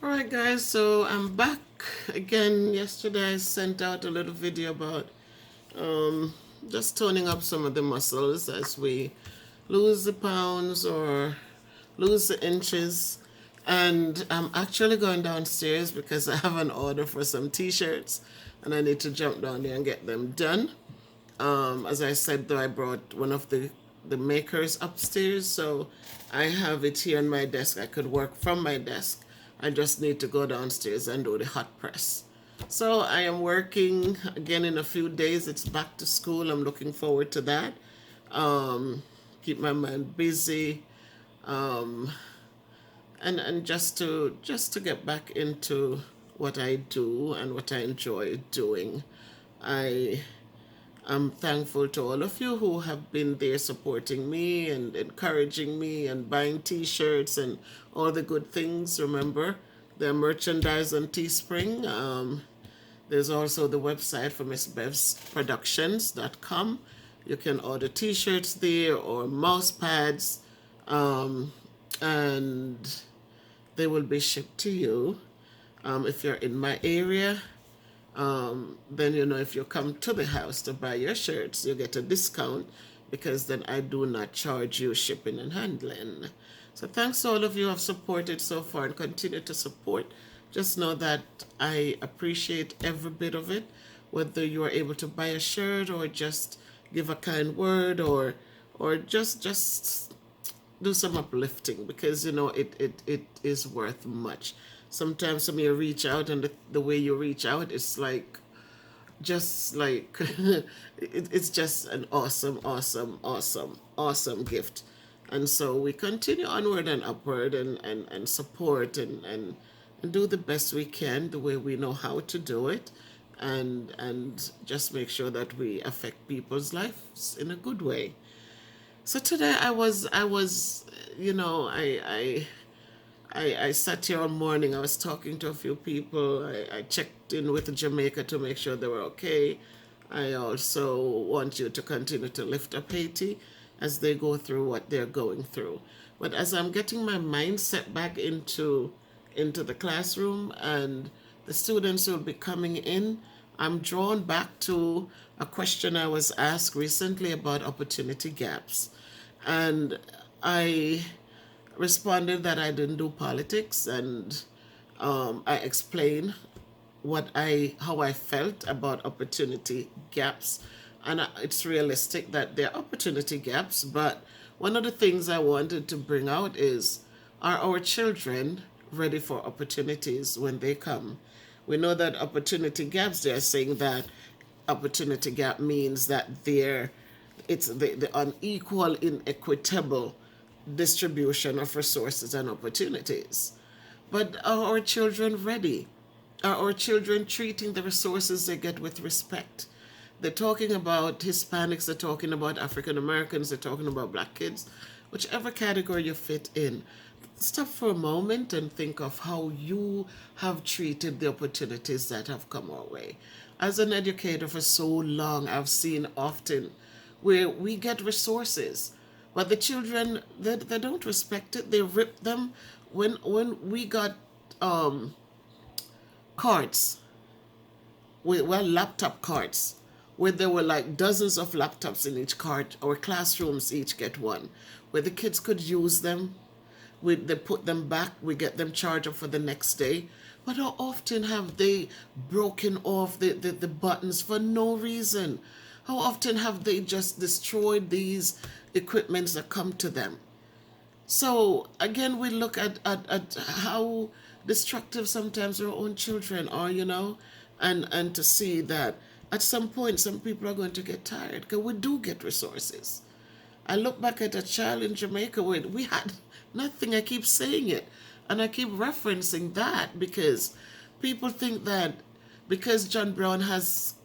Alright guys, so I'm back again. Yesterday I sent out a little video about um, just toning up some of the muscles as we lose the pounds or lose the inches. And I'm actually going downstairs because I have an order for some t-shirts and I need to jump down there and get them done. As I said, though, I brought one of the makers upstairs, so I have it here on my desk. I could work from my desk. I just need to go downstairs and do the hot press. So I am working again in a few days. It's back to school. I'm looking forward to that. Keep my mind busy, and just to get back into what I do and what I enjoy doing. I I'm thankful to all of you who have been there supporting me and encouraging me and buying t-shirts and all the good things. Remember, the merchandise on Teespring. There's also the website for MissBevsProductions.com. You can order t-shirts there or mouse pads, and they will be shipped to you. If you're in my area, then if you come to the house to buy your shirts, you get a discount because then I do not charge you shipping and handling. So thanks to all of you who have supported so far and continue to support. Just know that I appreciate every bit of it, whether you are able to buy a shirt or just give a kind word or just do some uplifting, because it is worth much. Sometimes when you reach out and the way you reach out, it's like just like it's just an awesome gift. And so we continue onward and upward and support and do the best we can the way we know how to do it, and just make sure that we affect people's lives in a good way. So today I was I sat here all morning. I was talking to a few people. I checked in with Jamaica to make sure they were okay. I also want you to continue to lift up Haiti as they go through what they're going through. But as I'm getting my mindset back into the classroom and the students will be coming in, I'm drawn back to a question I was asked recently about opportunity gaps. And I responded that I didn't do politics, and I explained how I felt about opportunity gaps, and it's realistic that there are opportunity gaps. But one of the things I wanted to bring out is, are our children ready for opportunities when they come? We know that opportunity gaps. They're saying that opportunity gap means that it's the unequal, inequitable distribution of resources and opportunities. But are our children ready? Are our children treating the resources they get with respect? They're talking about Hispanics, they're talking about African Americans, they're talking about black kids, whichever category you fit in. Stop for a moment and think of how you have treated the opportunities that have come our way. As an educator for so long, I've seen often where we get resources, but the children, they don't respect it. They rip them. When we got carts, laptop carts, where there were like dozens of laptops in each cart, our classrooms each get one, where the kids could use them. They put them back, we get them charged up for the next day. But how often have they broken off the buttons for no reason? How often have they just destroyed these equipments that come to them? So again, we look at how destructive sometimes our own children are, and to see that at some point some people are going to get tired, because we do get resources. I look back at a child in Jamaica where we had nothing. I keep saying it and I keep referencing that because people think that because John Brown has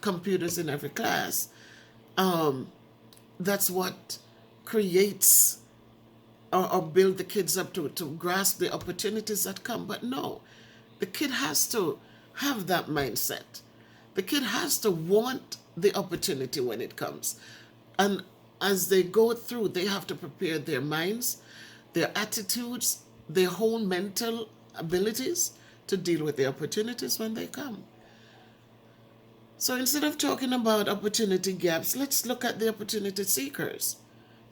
computers in every class, that's what creates or build the kids up to grasp the opportunities that come. But no, the kid has to have that mindset. The kid has to want the opportunity when it comes. And as they go through, they have to prepare their minds, their attitudes, their whole mental abilities to deal with the opportunities when they come. So instead of talking about opportunity gaps, let's look at the opportunity seekers.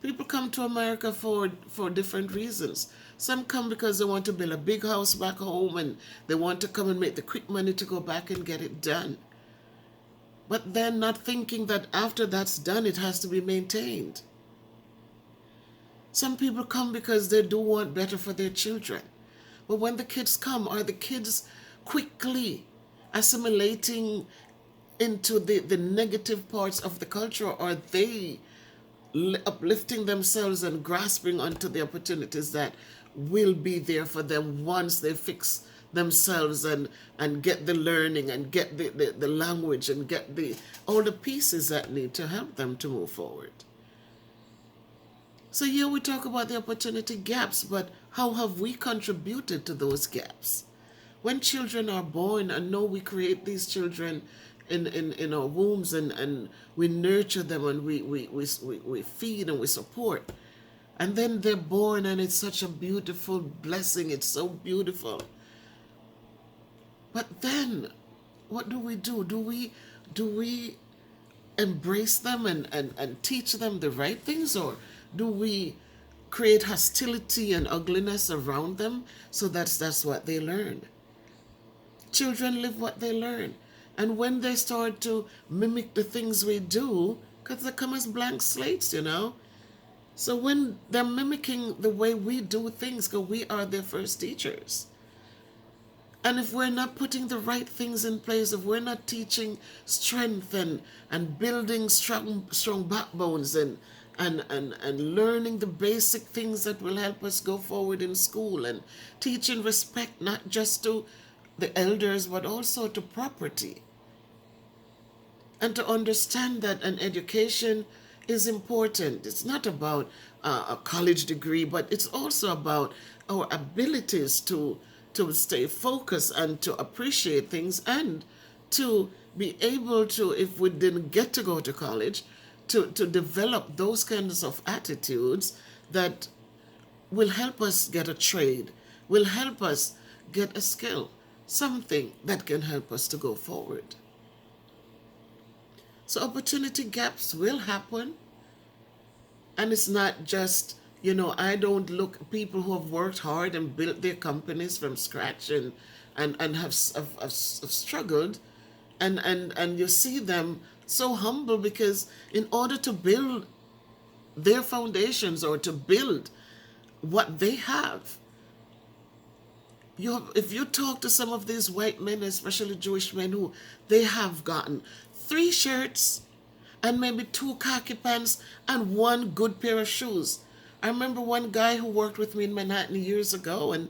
People come to America for different reasons. Some come because they want to build a big house back home and they want to come and make the quick money to go back and get it done. But then not thinking that after that's done, it has to be maintained. Some people come because they do want better for their children. But when the kids come, are the kids quickly assimilating into the negative parts of the culture, or are they uplifting themselves and grasping onto the opportunities that will be there for them once they fix themselves and get the learning and get the language and get all the pieces that need to help them to move forward. So here we talk about the opportunity gaps, but how have we contributed to those gaps? When children are born, and know we create these children in our wombs and we nurture them and we feed and we support. And then they're born and it's such a beautiful blessing. It's so beautiful. But then what do we do? Do we embrace them and teach them the right things, or do we create hostility and ugliness around them so that's what they learn? Children live what they learn. And when they start to mimic the things we do, because they come as blank slates, So when they're mimicking the way we do things, because we are their first teachers. And if we're not putting the right things in place, if we're not teaching strength and building strong backbones and learning the basic things that will help us go forward in school, and teaching respect not just to the elders but also to property, and to understand that an education is important. It's not about a college degree, but it's also about our abilities to stay focused and to appreciate things, and to be able to, if we didn't get to go to college, to develop those kinds of attitudes that will help us get a trade, will help us get a skill, something that can help us to go forward. So opportunity gaps will happen. And it's not just, I don't look people who have worked hard and built their companies from scratch and have struggled, and you see them so humble, because in order to build their foundations or to build what they have, if you talk to some of these white men, especially Jewish men, who they have gotten 3 shirts and maybe 2 khaki pants and 1 good pair of shoes. I remember one guy who worked with me in Manhattan years ago, and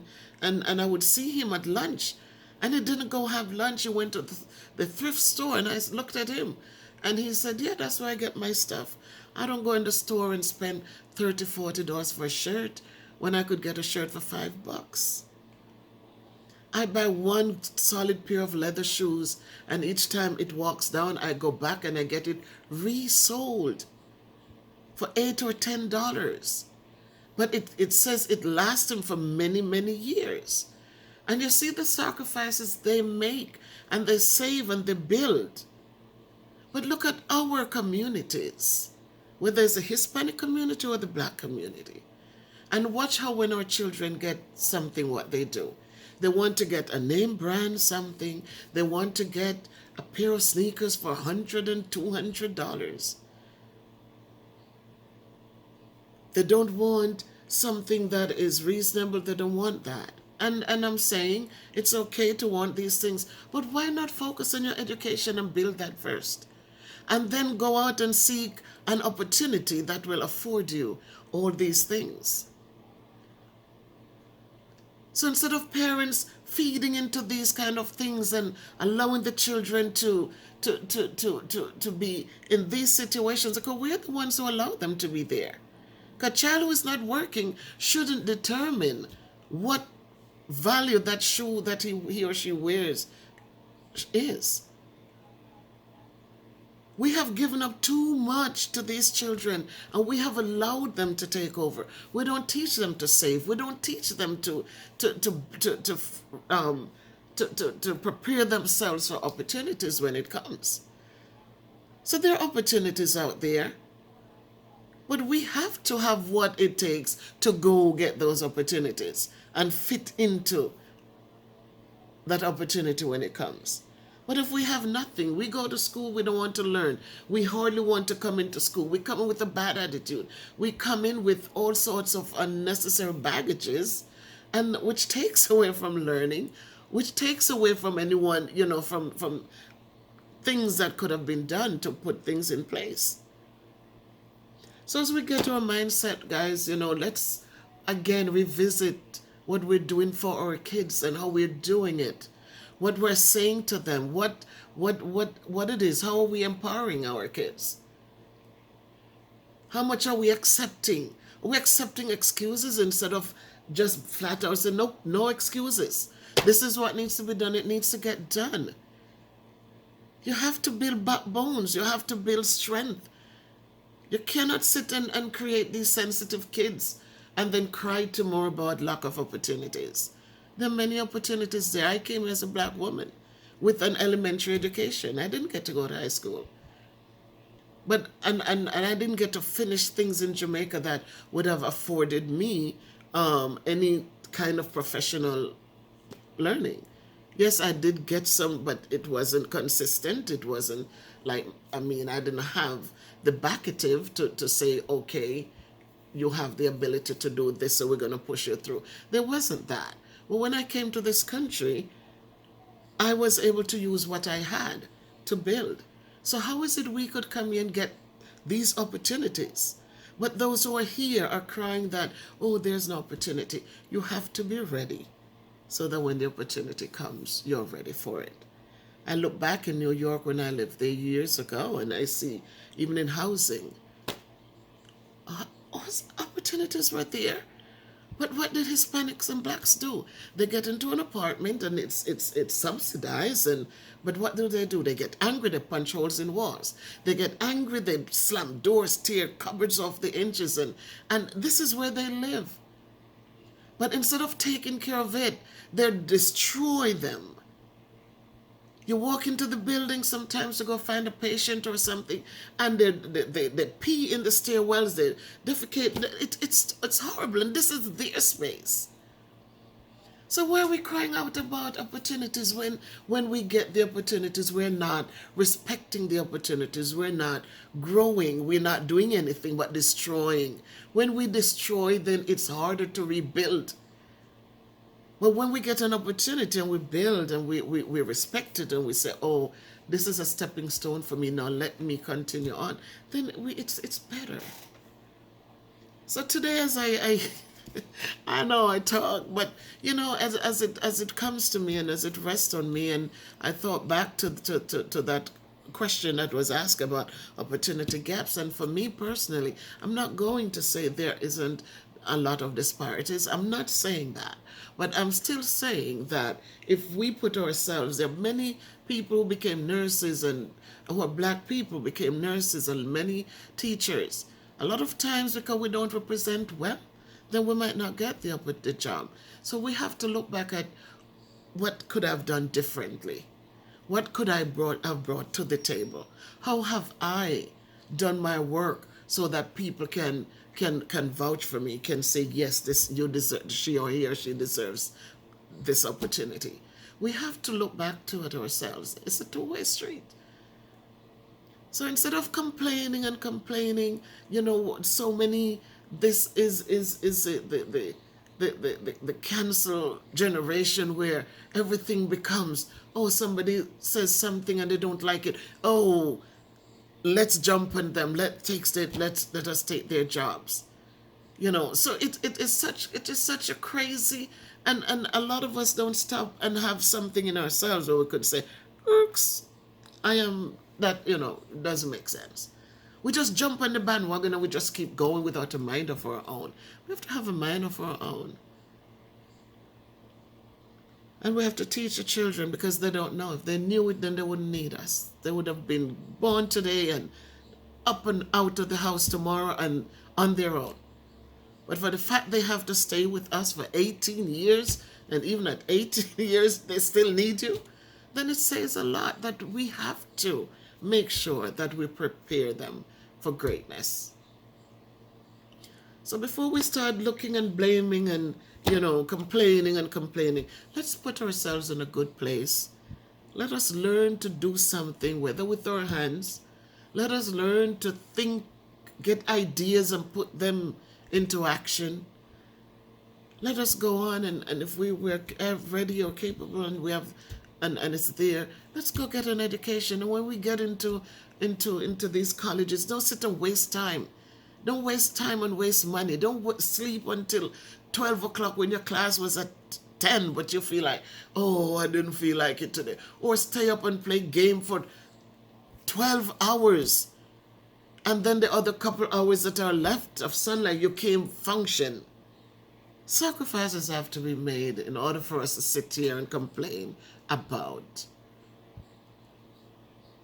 I would see him at lunch, and he didn't go have lunch. He went to the thrift store, and I looked at him, and he said, yeah, that's where I get my stuff. I don't go in the store and spend $30, $40 for a shirt when I could get a shirt for $5. I buy 1 solid pair of leather shoes, and each time it walks down, I go back and I get it resold for $8 or $10. But it says it lasts them for many, many years. And you see the sacrifices they make, and they save and they build. But look at our communities, whether it's the Hispanic community or the Black community, and watch how when our children get something, what they do. They want to get a name brand something. They want to get a pair of sneakers for $100 and $200. They don't want something that is reasonable. They don't want that. And I'm saying it's okay to want these things, but why not focus on your education and build that first? And then go out and seek an opportunity that will afford you all these things. So instead of parents feeding into these kind of things and allowing the children to be in these situations, because we're the ones who allow them to be there. A child who is not working shouldn't determine what value that shoe that he or she wears is. We have given up too much to these children, and we have allowed them to take over. We don't teach them to save. We don't teach them to to to to um to prepare themselves for opportunities when it comes. So there are opportunities out there, but we have to have what it takes to go get those opportunities and fit into that opportunity when it comes. But if we have nothing, we go to school, we don't want to learn. We hardly want to come into school. We come in with a bad attitude. We come in with all sorts of unnecessary baggages, and which takes away from learning, which takes away from anyone, from things that could have been done to put things in place. So as we get our mindset, guys, let's again revisit what we're doing for our kids and how we're doing it, what we're saying to them, what it is, how are we empowering our kids? How much are we accepting? Are we accepting excuses instead of just flat out saying, nope, no excuses. This is what needs to be done. It needs to get done. You have to build backbones. You have to build strength. You cannot sit and create these sensitive kids and then cry tomorrow about lack of opportunities. There are many opportunities there. I came as a black woman with an elementary education. I didn't get to go to high school. But and I didn't get to finish things in Jamaica that would have afforded me any kind of professional learning. Yes, I did get some, but it wasn't consistent. It wasn't like, I didn't have the backative to say, okay, you have the ability to do this, so we're going to push you through. There wasn't that. But when I came to this country, I was able to use what I had to build. So how is it we could come here and get these opportunities? But those who are here are crying that, oh, there's no opportunity. You have to be ready so that when the opportunity comes, you're ready for it. I look back in New York when I lived there years ago, and I see, even in housing, opportunities were there. But what did Hispanics and blacks do? They get into an apartment and it's subsidized, but what do? They get angry, they punch holes in walls. They get angry, they slam doors, tear cupboards off the hinges, and this is where they live. But instead of taking care of it, they destroy them. You walk into the building sometimes to go find a patient or something, and they pee in the stairwells, they defecate. It's horrible, and this is their space. So why are we crying out about opportunities when we get the opportunities, we're not respecting the opportunities, we're not growing, we're not doing anything but destroying. When we destroy, then it's harder to rebuild. But when we get an opportunity and we build and we respect it and we say, oh, this is a stepping stone for me, now let me continue on, then it's better. So today, as I know I talk, but as it comes to me and as it rests on me, and I thought back to that question that was asked about opportunity gaps, and for me personally, I'm not going to say there isn't a lot of disparities. I'm not saying that. But I'm still saying that if we put ourselves, there are many people who became nurses and who are black people became nurses and many teachers. A lot of times because we don't represent well, then we might not get the job. So we have to look back at what could I have done differently? What could I have brought to the table? How have I done my work so that people can vouch for me, can say, yes, she or he or she deserves this opportunity. We have to look back to it ourselves. It's a two-way street. So instead of complaining, so many, this is the cancel generation where everything becomes, oh, somebody says something and they don't like it. Oh, let's jump on them. Let us take their jobs. So it is such a crazy, and a lot of us don't stop and have something in ourselves where we could say, oops, I am that, doesn't make sense. We just jump on the bandwagon and we just keep going without a mind of our own. We have to have a mind of our own. And we have to teach the children because they don't know. If they knew it, then they wouldn't need us. They would have been born today and up and out of the house tomorrow and on their own. But for the fact they have to stay with us for 18 years, and even at 18 years they still need you, then it says a lot that we have to make sure that we prepare them for greatness. So before we start looking and blaming and, complaining, let's put ourselves in a good place. Let us learn to do something, whether with our hands. Let us learn to think, get ideas and put them into action. Let us go on and if we were ready or capable and we have and it's there, let's go get an education. And when we get into these colleges, don't sit and waste time. Don't waste time and waste money. Don't sleep until 12 o'clock when your class was at 10, but you feel like, oh, I didn't feel like it today. Or stay up and play game for 12 hours. And then the other couple hours that are left of sunlight, you can't function. Sacrifices have to be made in order for us to sit here and complain about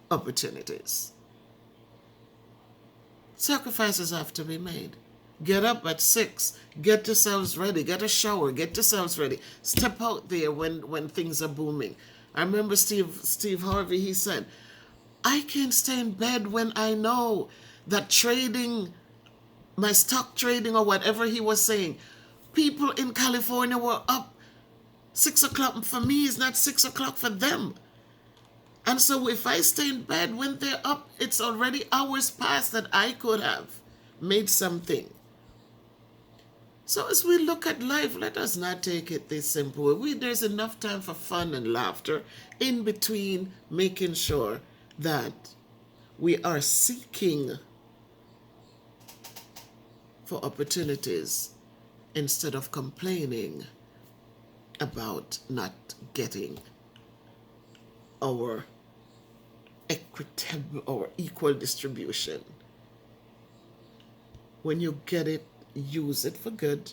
opportunities. Sacrifices have to be made. Get up at 6. Get yourselves ready. Get a shower. Get yourselves ready. Step out there when things are booming. I remember Steve Harvey, he said, I can't stay in bed when I know that trading, my stock trading or whatever he was saying, people in California were up 6 o'clock. For me, it's not 6 o'clock for them. And so if I stay in bed when they're up, it's already hours past that I could have made something. So as we look at life, let us not take it this simple. There's enough time for fun and laughter in between, making sure that we are seeking for opportunities instead of complaining about not getting our equitable or equal distribution. When you get it, use it for good.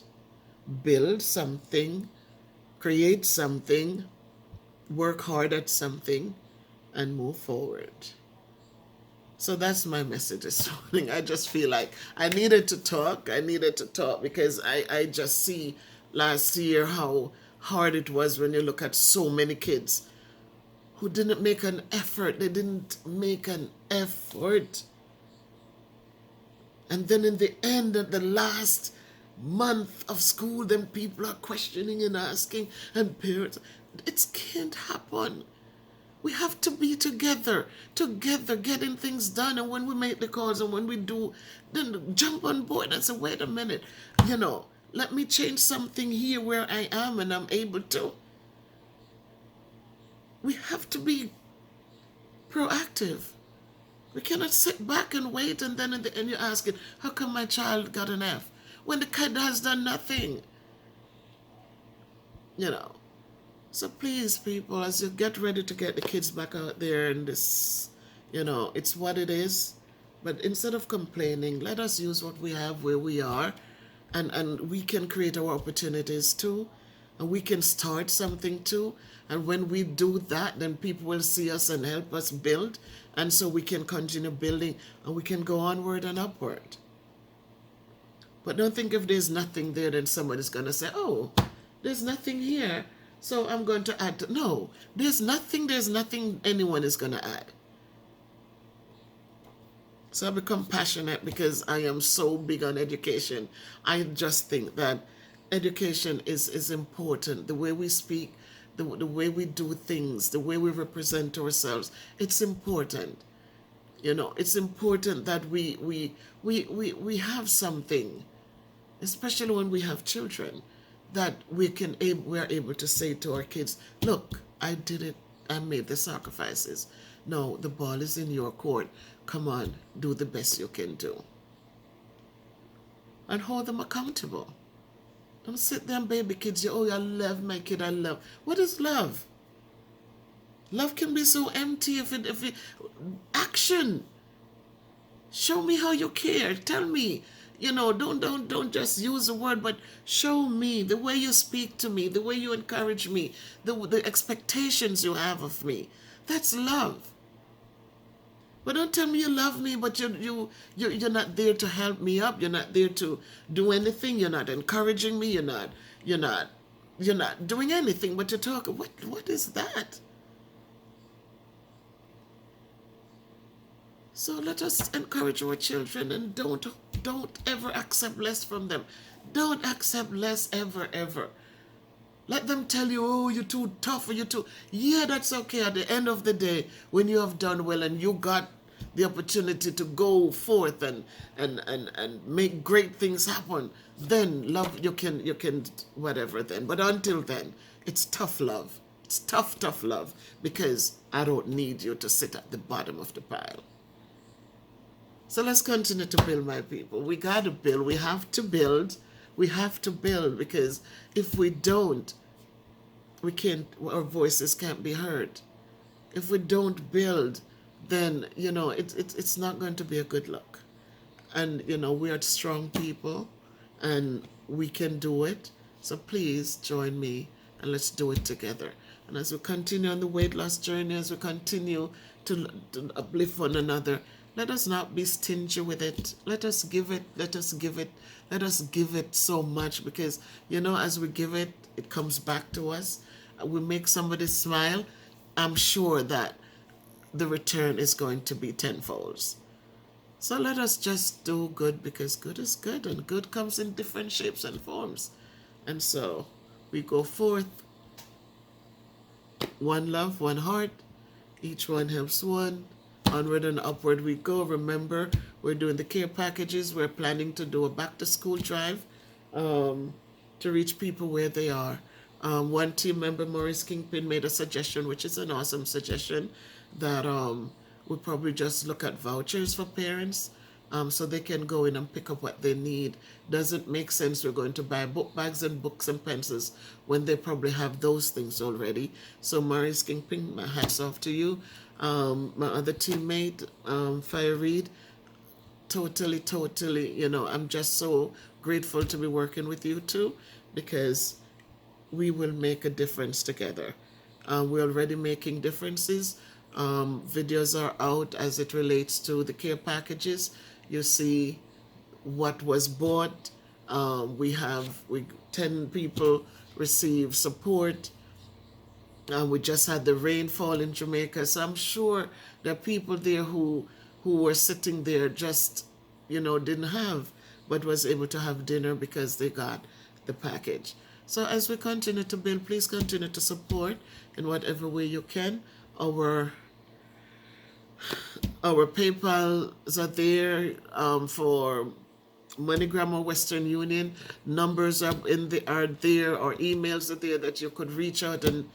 Build something, create something, work hard at something, and move forward. So that's my message this morning. I just feel like I needed to talk. Because I just see last year how hard it was when you look at so many kids who didn't make an effort. They didn't make an effort. And then in the end, at the last month of school, then people are questioning and asking, and parents, it can't happen. We have to be together, getting things done. And when we make the calls and when we do, then jump on board and say, wait a minute, let me change something here where I am and I'm able to. We have to be proactive. We cannot sit back and wait and then in the end you're asking, how come my child got an F? When the kid has done nothing. So please, people, as you get ready to get the kids back out there and this, it's what it is. But instead of complaining, let us use what we have where we are and we can create our opportunities too. And we can start something too. And when we do that, then people will see us and help us build. And so we can continue building and we can go onward and upward. But don't think if there's nothing there, then somebody's going to say, oh, there's nothing here, so I'm going to add. No, there's nothing anyone is going to add. So I become passionate because I am so big on education. I just think that education is important. The way we speak, the way we do things, the way we represent ourselves, it's important. It's important that we have something, especially when we have children, that we're able to say to our kids, look, I did it, I made the sacrifices. No, the ball is in your court. Come on, do the best you can do. And hold them accountable. Don't sit there and baby kids, I love my kid, I love. What is love? Love can be so empty if it action. Show me how you care. Tell me, don't just use the word, but show me the way you speak to me, the way you encourage me, the expectations you have of me. That's love. But don't tell me you love me, but you're not there to help me up. You're not there to do anything. You're not encouraging me. You're not you're not doing anything but you're talking. What is that? So let us encourage our children and don't ever accept less from them. Don't accept less ever, ever. Let them tell you, oh, you're too tough or you're too. Yeah, that's okay. At the end of the day, when you have done well and you got the opportunity to go forth and make great things happen, then love you can whatever then. But until then, it's tough love. It's tough love because I don't need you to sit at the bottom of the pile. So let's continue to build, my people. We got to build. We have to build. We have to build because if we don't, we can't. Our voices can't be heard. If we don't build, then it's not going to be a good look. And we are strong people, and we can do it. So please join me and let's do it together. And as we continue on the weight loss journey, as we continue to uplift one another, let us not be stingy with it. Let us give it. Let us give it. Let us give it so much because, as we give it, it comes back to us. We make somebody smile. I'm sure that the return is going to be tenfold. So let us just do good because good is good and good comes in different shapes and forms. And so we go forth. One love, one heart. Each one helps one. Onward and upward we go. Remember, we're doing the care packages. We're planning to do a back to school drive to reach people where they are. One team member, Maurice Kingpin, made a suggestion, which is an awesome suggestion, that we probably just look at vouchers for parents so they can go in and pick up what they need. Doesn't make sense we're going to buy book bags and books and pencils when they probably have those things already. So Maurice Kingpin, my hats off to you. My other teammate, Fire Reed, totally, I'm just so grateful to be working with you too because we will make a difference together. We're already making differences. Videos are out as it relates to the care packages. You see what was bought. We 10 people receive support. We just had the rainfall in Jamaica, so I'm sure there are people there who were sitting there just, didn't have, but was able to have dinner because they got the package. So as we continue to build, please continue to support in whatever way you can. Our PayPals are there for MoneyGram or Western Union. Numbers are there, or emails are there that you could reach out and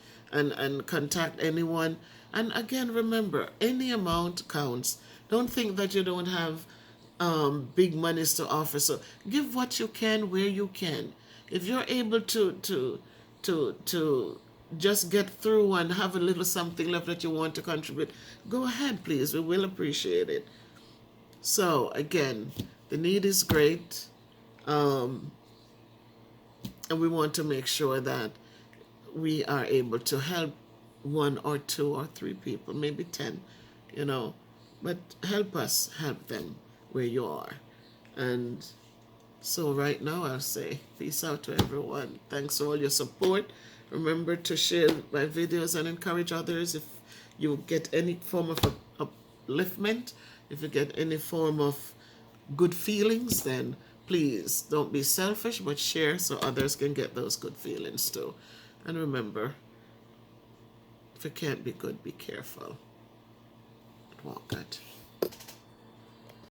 contact anyone. And again, remember, any amount counts. Don't think that you don't have big monies to offer. So give what you can where you can. If you're able to just get through and have a little something left that you want to contribute, go ahead, please. We will appreciate it. So again, the need is great, and we want to make sure that we are able to help one or two or three people, maybe 10, but help us help them where you are. And so right now I'll say peace out to everyone. Thanks for all your support. Remember to share my videos and encourage others. If you get any form of upliftment, if you get any form of good feelings, then please don't be selfish, but share so others can get those good feelings too. And remember, if you can't be good, be careful. Walk